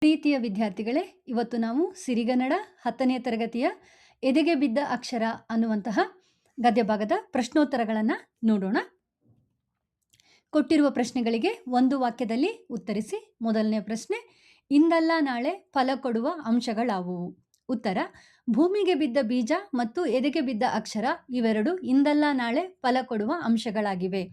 ಪ್ರೀತಿಯ ವಿದ್ಯಾರ್ಥಿಗಳೇ, ಇವತ್ತು ನಾವು ಸಿರಿಗನ್ನಡ 10ನೇ ತರಗತಿಯ ಎದೆಗೆ ಬಿದ್ದ ಅಕ್ಷರ ಅನ್ನುವಂತಹ ಗದ್ಯಭಾಗದ ಪ್ರಶ್ನೋತ್ತರಗಳನ್ನು ನೋಡೋಣ. ಕೊಟ್ಟಿರುವ ಪ್ರಶ್ನೆಗಳಿಗೆ ಒಂದು ವಾಕ್ಯದಲ್ಲಿ ಉತ್ತರಿಸಿ. ಮೊದಲನೇ ಪ್ರಶ್ನೆ, ಇಂದಲ್ಲ ನಾಳೆ ಫಲ ಕೊಡುವ ಅಂಶಗಳಾವುವು? ಉತ್ತರ, ಭೂಮಿಗೆ ಬಿದ್ದ ಬೀಜ ಮತ್ತು ಎದೆಗೆ ಬಿದ್ದ ಅಕ್ಷರ ಇವೆರಡು ಇಂದಲ್ಲ ನಾಳೆ ಫಲ ಕೊಡುವ ಅಂಶಗಳಾಗಿವೆ.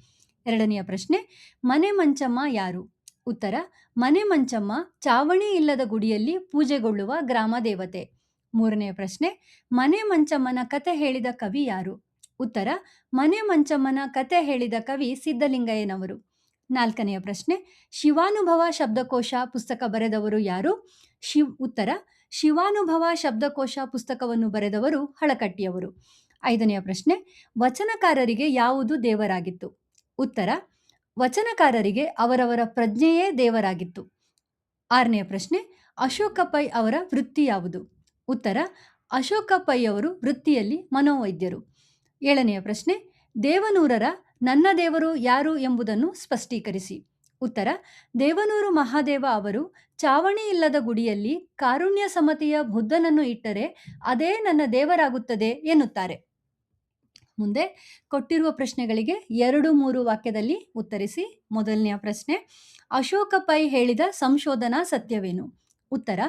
ಎರಡನೆಯ ಪ್ರಶ್ನೆ, ಮನೆ ಮಂಚಮ್ಮ ಯಾರು? ಉತ್ತರ, ಮನೆ ಮಂಚಮ್ಮ ಚಾವಣಿ ಇಲ್ಲದ ಗುಡಿಯಲ್ಲಿ ಪೂಜೆಗೊಳ್ಳುವ ಗ್ರಾಮ ದೇವತೆ. ಮೂರನೆಯ ಪ್ರಶ್ನೆ, ಮನೆ ಮಂಚಮ್ಮನ ಕತೆ ಹೇಳಿದ ಕವಿ ಯಾರು? ಉತ್ತರ, ಮನೆ ಮಂಚಮ್ಮನ ಕತೆ ಹೇಳಿದ ಕವಿ ಸಿದ್ಧಲಿಂಗಯ್ಯನವರು. ನಾಲ್ಕನೆಯ ಪ್ರಶ್ನೆ, ಶಿವಾನುಭವ ಶಬ್ದಕೋಶ ಪುಸ್ತಕ ಬರೆದವರು ಯಾರು? ಉತ್ತರ, ಶಿವಾನುಭವ ಶಬ್ದಕೋಶ ಪುಸ್ತಕವನ್ನು ಬರೆದವರು ಹಳಕಟ್ಟಿಯವರು. ಐದನೆಯ ಪ್ರಶ್ನೆ, ವಚನಕಾರರಿಗೆ ಯಾವುದು ದೇವರಾಗಿತ್ತು? ಉತ್ತರ, ವಚನಕಾರರಿಗೆ ಅವರವರ ಪ್ರಜ್ಞೆಯೇ ದೇವರಾಗಿತ್ತು. ಆರನೆಯ ಪ್ರಶ್ನೆ, ಅಶೋಕ ಪೈ ಅವರ ವೃತ್ತಿ ಯಾವುದು? ಉತ್ತರ, ಅಶೋಕ ಪೈ ಅವರು ವೃತ್ತಿಯಲ್ಲಿ ಮನೋವೈದ್ಯರು. ಏಳನೆಯ ಪ್ರಶ್ನೆ, ದೇವನೂರರ ನನ್ನ ದೇವರು ಯಾರು ಎಂಬುದನ್ನು ಸ್ಪಷ್ಟೀಕರಿಸಿ. ಉತ್ತರ, ದೇವನೂರು ಮಹಾದೇವ ಅವರು ಚಾವಣಿ ಇಲ್ಲದ ಗುಡಿಯಲ್ಲಿ ಕಾರುಣ್ಯ ಸಮತೆಯ ಬುದ್ಧನನ್ನು ಇಟ್ಟರೆ ಅದೇ ನನ್ನ ದೇವರಾಗುತ್ತದೆ ಎನ್ನುತ್ತಾರೆ. ಮುಂದೆ ಕೊಟ್ಟಿರುವ ಪ್ರಶ್ನೆಗಳಿಗೆ 2-3 ವಾಕ್ಯದಲ್ಲಿ ಉತ್ತರಿಸಿ. ಮೊದಲನೆಯ ಪ್ರಶ್ನೆ, ಅಶೋಕ ಪೈ ಹೇಳಿದ ಸಂಶೋಧನಾ ಸತ್ಯವೇನು? ಉತ್ತರ,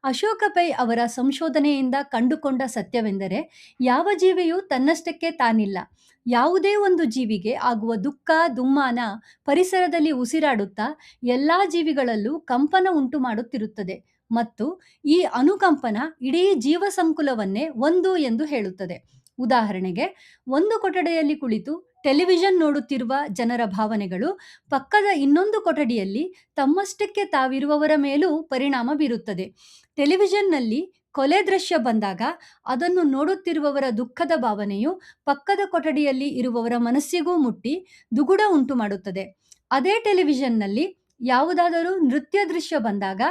ಅಶೋಕ ಪೈ ಅವರ ಸಂಶೋಧನೆಯಿಂದ ಕಂಡುಕೊಂಡ ಸತ್ಯವೆಂದರೆ ಯಾವ ಜೀವಿಯೂ ತನ್ನಷ್ಟಕ್ಕೆ ತಾನಿಲ್ಲ. ಯಾವುದೇ ಒಂದು ಜೀವಿಗೆ ಆಗುವ ದುಃಖ ದುಮ್ಮಾನ ಪರಿಸರದಲ್ಲಿ ಉಸಿರಾಡುತ್ತಾ ಎಲ್ಲ ಜೀವಿಗಳಲ್ಲೂ ಕಂಪನ ಉಂಟು ಮಾಡುತ್ತಿರುತ್ತದೆ ಮತ್ತು ಈ ಅನುಕಂಪನ ಇಡೀ ಜೀವ ಸಂಕುಲವನ್ನೇ ಒಂದು ಎಂದು ಹೇಳುತ್ತದೆ. ಉದಾಹರಣೆಗೆ, ಒಂದು ಕೊಠಡಿಯಲ್ಲಿ ಕುಳಿತು ಟೆಲಿವಿಷನ್ ನೋಡುತ್ತಿರುವ ಜನರ ಭಾವನೆಗಳು ಪಕ್ಕದ ಇನ್ನೊಂದು ಕೊಠಡಿಯಲ್ಲಿ ತಮ್ಮಷ್ಟಕ್ಕೆ ತಾವಿರುವವರ ಮೇಲೂ ಪರಿಣಾಮ ಬೀರುತ್ತದೆ. ಟೆಲಿವಿಷನ್ನಲ್ಲಿ ಕೊಲೆ ದೃಶ್ಯ ಬಂದಾಗ ಅದನ್ನು ನೋಡುತ್ತಿರುವವರ ದುಃಖದ ಭಾವನೆಯು ಪಕ್ಕದ ಕೊಠಡಿಯಲ್ಲಿ ಇರುವವರ ಮನಸ್ಸಿಗೂ ಮುಟ್ಟಿ ದುಗುಡ ಉಂಟು ಮಾಡುತ್ತದೆ. ಅದೇ ಟೆಲಿವಿಷನ್ನಲ್ಲಿ ಯಾವುದಾದರೂ ನೃತ್ಯ ದೃಶ್ಯ ಬಂದಾಗ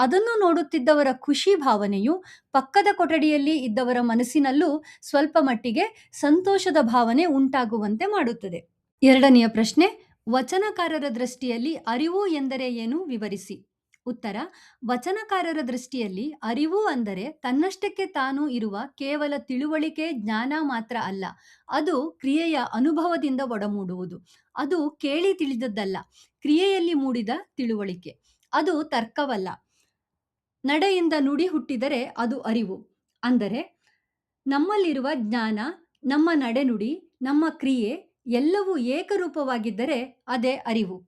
ಅದನ್ನು ನೋಡುತ್ತಿದ್ದವರ ಖುಷಿ ಭಾವನೆಯು ಪಕ್ಕದ ಕೊಠಡಿಯಲ್ಲಿ ಇದ್ದವರ ಮನಸ್ಸಿನಲ್ಲೂ ಸ್ವಲ್ಪ ಮಟ್ಟಿಗೆ ಸಂತೋಷದ ಭಾವನೆ ಉಂಟಾಗುವಂತೆ ಮಾಡುತ್ತದೆ. ಎರಡನೆಯ ಪ್ರಶ್ನೆ, ವಚನಕಾರರ ದೃಷ್ಟಿಯಲ್ಲಿ ಅರಿವು ಎಂದರೆ ಏನು ವಿವರಿಸಿ. ಉತ್ತರ, ವಚನಕಾರರ ದೃಷ್ಟಿಯಲ್ಲಿ ಅರಿವು ಅಂದರೆ ತನ್ನಷ್ಟಕ್ಕೆ ತಾನು ಇರುವ ಕೇವಲ ತಿಳುವಳಿಕೆ ಜ್ಞಾನ ಮಾತ್ರ ಅಲ್ಲ. ಅದು ಕ್ರಿಯೆಯ ಅನುಭವದಿಂದ ಒಡಮೂಡುವುದು. ಅದು ಕೇಳಿ ತಿಳಿದದ್ದಲ್ಲ, ಕ್ರಿಯೆಯಲ್ಲಿ ಮೂಡಿದ ತಿಳುವಳಿಕೆ. ಅದು ತರ್ಕವಲ್ಲ. ನಡೆಯಿಂದ ನುಡಿ ಹುಟ್ಟಿದರೆ ಅದು ಅರಿವು. ಅಂದರೆ ನಮ್ಮಲ್ಲಿರುವ ಜ್ಞಾನ, ನಮ್ಮ ನಡೆನುಡಿ, ನಮ್ಮ ಕ್ರಿಯೆ ಎಲ್ಲವೂ ಏಕರೂಪವಾಗಿದ್ದರೆ ಅದೇ ಅರಿವು.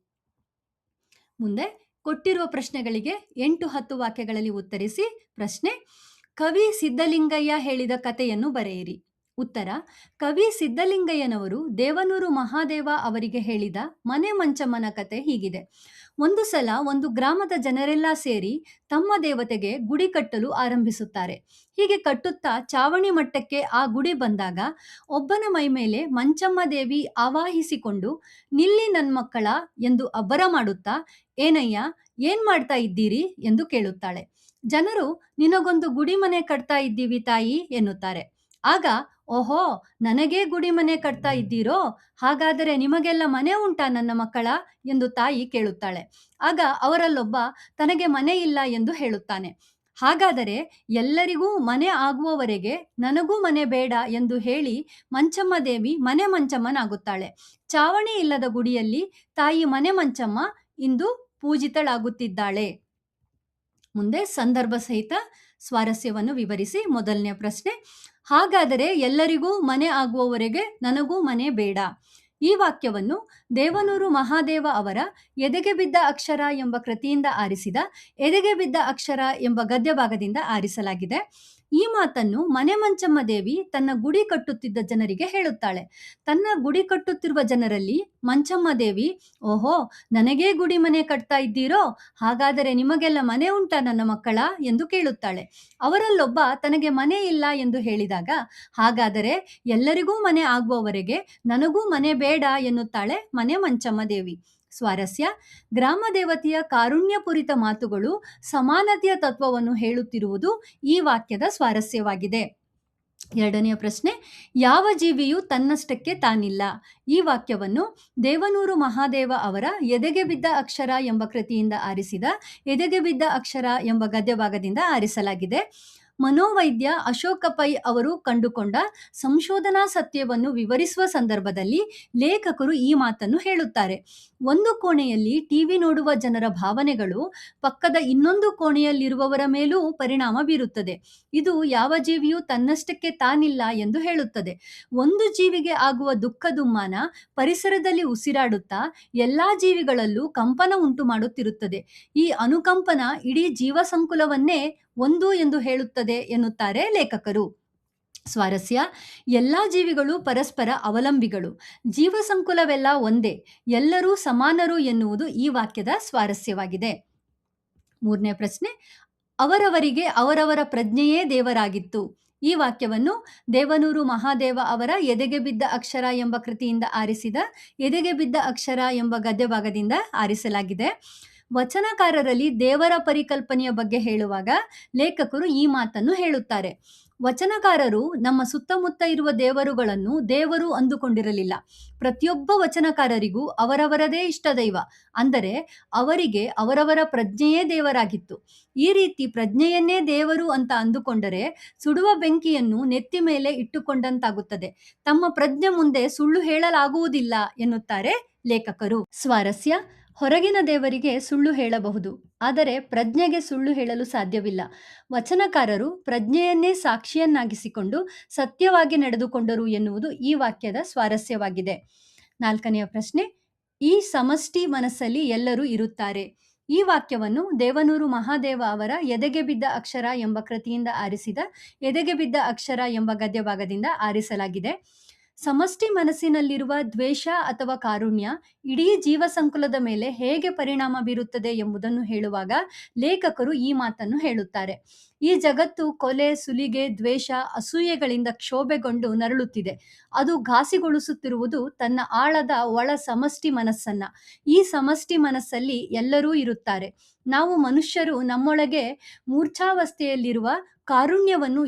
ಮುಂದೆ ಕೊಟ್ಟಿರುವ ಪ್ರಶ್ನೆಗಳಿಗೆ 8-10 ವಾಕ್ಯಗಳಲ್ಲಿ ಉತ್ತರಿಸಿ. ಪ್ರಶ್ನೆ, ಕವಿ ಸಿದ್ಧಲಿಂಗಯ್ಯ ಹೇಳಿದ ಕಥೆಯನ್ನು ಬರೆಯಿರಿ. ಉತ್ತರ, ಕವಿ ಸಿದ್ಧಲಿಂಗಯ್ಯನವರು ದೇವನೂರು ಮಹಾದೇವ ಅವರಿಗೆ ಹೇಳಿದ ಮನೆ ಮಂಚಮ್ಮನ ಕತೆ ಹೀಗಿದೆ. ಒಂದು ಸಲ ಒಂದು ಗ್ರಾಮದ ಜನರೆಲ್ಲ ಸೇರಿ ತಮ್ಮ ದೇವತೆಗೆ ಗುಡಿ ಕಟ್ಟಲು ಆರಂಭಿಸುತ್ತಾರೆ. ಹೀಗೆ ಕಟ್ಟುತ್ತಾ ಚಾವಣಿ ಮಟ್ಟಕ್ಕೆ ಆ ಗುಡಿ ಬಂದಾಗ ಒಬ್ಬನ ಮೈ ಮೇಲೆ ಮಂಚಮ್ಮ ದೇವಿ ಆವಾಹಿಸಿಕೊಂಡು, ನಿಲ್ಲಿ ನನ್ ಮಕ್ಕಳ ಎಂದು ಅಬ್ಬರ ಮಾಡುತ್ತಾ, ಏನಯ್ಯ, ಏನ್ ಮಾಡ್ತಾ ಇದ್ದೀರಿ ಎಂದು ಕೇಳುತ್ತಾಳೆ. ಜನರು, ನಿನಗೊಂದು ಗುಡಿ ಮನೆ ಕಟ್ತಾ ಇದ್ದೀವಿ ತಾಯಿ ಎನ್ನುತ್ತಾರೆ. ಆಗ, ಓಹೋ, ನನಗೇ ಗುಡಿ ಮನೆ ಕಟ್ತಾ ಇದ್ದೀರೋ? ಹಾಗಾದರೆ ನಿಮಗೆಲ್ಲ ಮನೆ ಉಂಟಾ ನನ್ನ ಮಕ್ಕಳ ಎಂದು ತಾಯಿ ಕೇಳುತ್ತಾಳೆ. ಆಗ ಅವರಲ್ಲೊಬ್ಬ ತನಗೆ ಮನೆ ಇಲ್ಲ ಎಂದು ಹೇಳುತ್ತಾನೆ. ಹಾಗಾದರೆ ಎಲ್ಲರಿಗೂ ಮನೆ ಆಗುವವರೆಗೆ ನನಗೂ ಮನೆ ಬೇಡ ಎಂದು ಹೇಳಿ ಮಂಚಮ್ಮ ದೇವಿ ಮನೆ ಮಂಚಮ್ಮನಾಗುತ್ತಾಳೆ. ಚಾವಣಿ ಇಲ್ಲದ ಗುಡಿಯಲ್ಲಿ ತಾಯಿ ಮನೆ ಮಂಚಮ್ಮ ಇಂದು ಪೂಜಿತಳಾಗುತ್ತಿದ್ದಾಳೆ. ಮುಂದೆ ಸಂದರ್ಭ ಸಹಿತ ಸ್ವಾರಸ್ಯವನ್ನು ವಿವರಿಸಿ. ಮೊದಲನೇ ಪ್ರಶ್ನೆ, ಹಾಗಾದರೆ ಎಲ್ಲರಿಗೂ ಮನೆ ಆಗುವವರೆಗೆ ನನಗೂ ಮನೆ ಬೇಡ. ಈ ವಾಕ್ಯವನ್ನು ದೇವನೂರು ಮಹಾದೇವ ಅವರ ಎದೆಗೆ ಬಿದ್ದ ಅಕ್ಷರ ಎಂಬ ಕೃತಿಯಿಂದ ಆರಿಸಿದ ಎದೆಗೆ ಬಿದ್ದ ಅಕ್ಷರ ಎಂಬ ಗದ್ಯಭಾಗದಿಂದ ಆರಿಸಲಾಗಿದೆ. ಈ ಮಾತನ್ನು ಮನೆ ಮಂಚಮ್ಮ ದೇವಿ ತನ್ನ ಗುಡಿ ಕಟ್ಟುತ್ತಿದ್ದ ಜನರಿಗೆ ಹೇಳುತ್ತಾಳೆ. ತನ್ನ ಗುಡಿ ಕಟ್ಟುತ್ತಿರುವ ಜನರಲ್ಲಿ ಮಂಚಮ್ಮ ದೇವಿ, ಓಹೋ, ನನಗೇ ಗುಡಿ ಮನೆ ಕಟ್ತಾ ಇದ್ದೀರೋ? ಹಾಗಾದರೆ ನಿಮಗೆಲ್ಲ ಮನೆ ಉಂಟಾ ನನ್ನ ಮಕ್ಕಳ ಎಂದು ಕೇಳುತ್ತಾಳೆ. ಅವರಲ್ಲೊಬ್ಬ ತನಗೆ ಮನೆ ಇಲ್ಲ ಎಂದು ಹೇಳಿದಾಗ, ಹಾಗಾದರೆ ಎಲ್ಲರಿಗೂ ಮನೆ ಆಗುವವರೆಗೆ ನನಗೂ ಮನೆ ಬೇಡ ಎನ್ನುತ್ತಾಳೆ ಮನೆ ಮಂಚಮ್ಮ ದೇವಿ. ಸ್ವಾರಸ್ಯ, ಗ್ರಾಮ ದೇವತೆಯ ಕಾರುಣ್ಯಪೂರಿತ ಮಾತುಗಳು ಸಮಾನತೆಯ ತತ್ವವನ್ನು ಹೇಳುತ್ತಿರುವುದು ಈ ವಾಕ್ಯದ ಸ್ವಾರಸ್ಯವಾಗಿದೆ. ಎರಡನೆಯ ಪ್ರಶ್ನೆ, ಯಾವ ಜೀವಿಯು ತನ್ನಷ್ಟಕ್ಕೆ ತಾನಿಲ್ಲ? ಈ ವಾಕ್ಯವನ್ನು ದೇವನೂರು ಮಹಾದೇವ ಅವರ ಎದೆಗೆ ಬಿದ್ದ ಅಕ್ಷರ ಎಂಬ ಕೃತಿಯಿಂದ ಆರಿಸಿದ ಎದೆಗೆ ಬಿದ್ದ ಅಕ್ಷರ ಎಂಬ ಗದ್ಯಭಾಗದಿಂದ ಆರಿಸಲಾಗಿದೆ. ಮನೋವೈದ್ಯ ಅಶೋಕ ಪೈ ಅವರು ಕಂಡುಕೊಂಡ ಸಂಶೋಧನಾ ಸತ್ಯವನ್ನು ವಿವರಿಸುವ ಸಂದರ್ಭದಲ್ಲಿ ಲೇಖಕರು ಈ ಮಾತನ್ನು ಹೇಳುತ್ತಾರೆ: ಒಂದು ಕೋಣೆಯಲ್ಲಿ ಟಿವಿ ನೋಡುವ ಜನರ ಭಾವನೆಗಳು ಪಕ್ಕದ ಇನ್ನೊಂದು ಕೋಣೆಯಲ್ಲಿರುವವರ ಮೇಲೂ ಪರಿಣಾಮ ಬೀರುತ್ತದೆ. ಇದು ಯಾವ ಜೀವಿಯೂ ತನ್ನಷ್ಟಕ್ಕೆ ತಾನಿಲ್ಲ ಎಂದು ಹೇಳುತ್ತದೆ. ಒಂದು ಜೀವಿಗೆ ಆಗುವ ದುಃಖ ದುಮ್ಮಾನ ಪರಿಸರದಲ್ಲಿ ಉಸಿರಾಡುತ್ತಾ ಎಲ್ಲಾ ಜೀವಿಗಳಲ್ಲೂ ಕಂಪನ ಉಂಟು ಮಾಡುತ್ತಿರುತ್ತದೆ. ಈ ಅನುಕಂಪನ ಇಡೀ ಜೀವಸಂಕುಲವನ್ನೇ ಒಂದು ಎಂದು ಹೇಳುತ್ತದೆ ಎನ್ನುತ್ತಾರೆ ಲೇಖಕರು. ಸ್ವಾರಸ್ಯ: ಎಲ್ಲಾ ಜೀವಿಗಳು ಪರಸ್ಪರ ಅವಲಂಬಿಗಳು. ಜೀವಸಂಕುಲವೆಲ್ಲ ಒಂದೇ. ಎಲ್ಲರೂ ಸಮಾನರು ಎನ್ನುವುದು ಈ ವಾಕ್ಯದ ಸ್ವಾರಸ್ಯವಾಗಿದೆ. ಮೂರನೇ ಪ್ರಶ್ನೆ, ಅವರವರಿಗೆ ಅವರವರ ಪ್ರಜ್ಞೆಯೇ ದೇವರಾಗಿತ್ತು. ಈ ವಾಕ್ಯವನ್ನು ದೇವನೂರು ಮಹಾದೇವ ಅವರ ಎದೆಗೆ ಬಿದ್ದ ಅಕ್ಷರ ಎಂಬ ಕೃತಿಯಿಂದ ಆರಿಸಿದ ಎದೆಗೆ ಬಿದ್ದ ಅಕ್ಷರ ಎಂಬ ಗದ್ಯಭಾಗದಿಂದ ಆರಿಸಲಾಗಿದೆ. ವಚನಕಾರರಲ್ಲಿ ದೇವರ ಪರಿಕಲ್ಪನೆಯ ಬಗ್ಗೆ ಹೇಳುವಾಗ ಲೇಖಕರು ಈ ಮಾತನ್ನು ಹೇಳುತ್ತಾರೆ: ವಚನಕಾರರು ನಮ್ಮ ಸುತ್ತಮುತ್ತ ಇರುವ ದೇವರುಗಳನ್ನು ದೇವರು ಅಂದುಕೊಂಡಿರಲಿಲ್ಲ. ಪ್ರತಿಯೊಬ್ಬ ವಚನಕಾರರಿಗೂ ಅವರವರದೇ ಇಷ್ಟ ದೈವ, ಅಂದರೆ ಅವರಿಗೆ ಅವರವರ ಪ್ರಜ್ಞೆಯೇ ದೇವರಾಗಿತ್ತು. ಈ ರೀತಿ ಪ್ರಜ್ಞೆಯನ್ನೇ ದೇವರು ಅಂತ ಅಂದುಕೊಂಡರೆ ಸುಡುವ ಬೆಂಕಿಯನ್ನು ನೆತ್ತಿ ಮೇಲೆ ಇಟ್ಟುಕೊಂಡಂತಾಗುತ್ತದೆ. ತಮ್ಮ ಪ್ರಜ್ಞೆ ಮುಂದೆ ಸುಳ್ಳು ಹೇಳಲಾಗುವುದಿಲ್ಲ ಎನ್ನುತ್ತಾರೆ ಲೇಖಕರು. ಸ್ವಾರಸ್ಯ: ಹೊರಗಿನ ದೇವರಿಗೆ ಸುಳ್ಳು ಹೇಳಬಹುದು, ಆದರೆ ಪ್ರಜ್ಞೆಗೆ ಸುಳ್ಳು ಹೇಳಲು ಸಾಧ್ಯವಿಲ್ಲ. ವಚನಕಾರರು ಪ್ರಜ್ಞೆಯನ್ನೇ ಸಾಕ್ಷಿಯನ್ನಾಗಿಸಿಕೊಂಡು ಸತ್ಯವಾಗಿ ನಡೆದುಕೊಂಡರು ಎನ್ನುವುದು ಈ ವಾಕ್ಯದ ಸ್ವಾರಸ್ಯವಾಗಿದೆ. ನಾಲ್ಕನೆಯ ಪ್ರಶ್ನೆ, ಈ ಸಮಷ್ಟಿ ಮನಸ್ಸಲ್ಲಿ ಎಲ್ಲರೂ ಇರುತ್ತಾರೆ. ಈ ವಾಕ್ಯವನ್ನು ದೇವನೂರು ಮಹಾದೇವ ಅವರ ಎದೆಗೆ ಬಿದ್ದ ಅಕ್ಷರ ಎಂಬ ಕೃತಿಯಿಂದ ಆರಿಸಿದ ಎದೆಗೆ ಬಿದ್ದ ಅಕ್ಷರ ಎಂಬ ಗದ್ಯಭಾಗದಿಂದ ಆರಿಸಲಾಗಿದೆ. ಸಮಷ್ಟಿ ಮನಸ್ಸಿನಲ್ಲಿರುವ ದ್ವೇಷ ಅಥವಾ ಕಾರುಣ್ಯ ಇಡೀ ಜೀವಸಂಕುಲದ ಮೇಲೆ ಹೇಗೆ ಪರಿಣಾಮ ಬೀರುತ್ತದೆ ಎಂಬುದನ್ನು ಹೇಳುವಾಗ ಲೇಖಕರು ಈ ಮಾತನ್ನು ಹೇಳುತ್ತಾರೆ: ಈ ಜಗತ್ತು ಕೊಲೆ, ಸುಲಿಗೆ, ದ್ವೇಷ, ಅಸೂಯೆಗಳಿಂದ ಕ್ಷೋಭೆಗೊಂಡು ನರಳುತ್ತಿದೆ. ಅದು ಘಾಸಿಗೊಳಿಸುತ್ತಿರುವುದು ತನ್ನ ಆಳದ ಒಳ ಸಮಷ್ಟಿ ಮನಸ್ಸನ್ನ. ಈ ಸಮಷ್ಟಿ ಮನಸ್ಸಲ್ಲಿ ಎಲ್ಲರೂ ಇರುತ್ತಾರೆ. ನಾವು ಮನುಷ್ಯರು ನಮ್ಮೊಳಗೆ ಮೂರ್ಛಾವಸ್ಥೆಯಲ್ಲಿರುವ ಕಾರುಣ್ಯವನ್ನು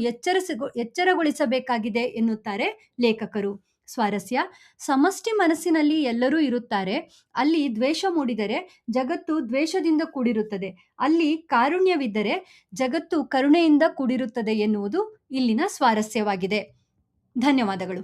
ಎಚ್ಚರಗೊಳಿಸಬೇಕಾಗಿದೆ ಎನ್ನುತ್ತಾರೆ ಲೇಖಕರು. ಸ್ವಾರಸ್ಯ: ಸಮಷ್ಟಿ ಮನಸ್ಸಿನಲ್ಲಿ ಎಲ್ಲರೂ ಇರುತ್ತಾರೆ. ಅಲ್ಲಿ ದ್ವೇಷ ಮೂಡಿದರೆ ಜಗತ್ತು ದ್ವೇಷದಿಂದ ಕೂಡಿರುತ್ತದೆ. ಅಲ್ಲಿ ಕಾರುಣ್ಯವಿದ್ದರೆ ಜಗತ್ತು ಕರುಣೆಯಿಂದ ಕೂಡಿರುತ್ತದೆ ಎನ್ನುವುದು ಇಲ್ಲಿನ ಸ್ವಾರಸ್ಯವಾಗಿದೆ. ಧನ್ಯವಾದಗಳು.